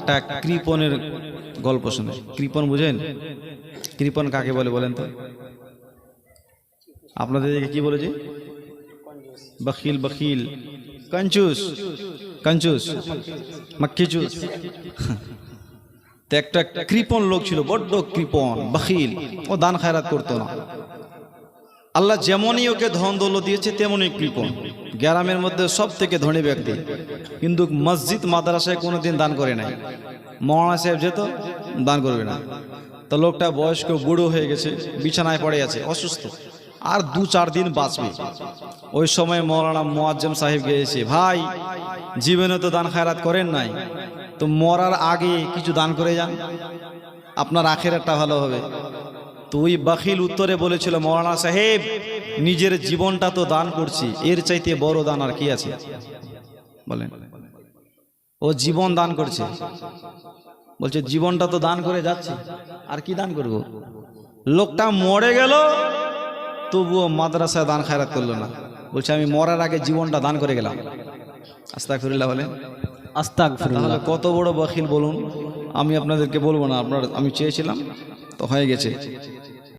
একটা কৃপণের গল্প শুনে। কৃপণ বুঝেন? কৃপণ কাকে বলে বলেন তো? আপনাদের দিকে কি বলেছে? বখিল, বখিল, কঞ্জুস, কঞ্জুস, মাক্কিজুস। তো একটা কৃপণ লোক ছিল, বড্ড কৃপণ, বখিল। ও দান খায়রাত করতো না। আল্লাহ যেমনই ওকে ধন দৌলত দিয়েছে তেমনই কৃপণ। গ্রামের মধ্যে সব থেকে ধনী ব্যক্তি, কিন্তু মসজিদ মাদ্রাসায় কোনোদিন দান করে নাই। মৌলানা সাহেব যেত, দান করবে না। তো লোকটা বয়স্ক, বুড়ো হয়ে গেছে, বিছানায় পড়ে আছে, অসুস্থ, আর 2-4 দিন বাঁচবে। ওই সময় মৌলানা মুয়াজ্জম সাহেব গিয়েছে, ভাই জীবনে তো দান খায়রাত করেন নাই, তো মরার আগে কিছু দান করে যান, আপনার আখিরাতটা ভালো হবে। তো ওই বখিল উত্তরে বলেছিল, মৌলানা সাহেব নিজের জীবনটা তো দান করছি, এর চাইতে বড় দান আর কি আছে বলেন? ও জীবন দান করছে, বলছে জীবনটা তো দান করে যাচ্ছে, আর কি দান করব? লোকটা মরে গেল, তবুও মাদ্রাসায় দান খায়রাত করলো না। বলছে আমি মরার আগে জীবনটা দান করে গেলাম। আস্তাগফিরুল্লাহ বলেন, আস্তাগফিরুল্লাহ। তাহলে কত বড় বখিল বলুন? আমি আপনাদেরকে বলবো না, আমি চেয়েছিলাম তো হয়ে গেছে।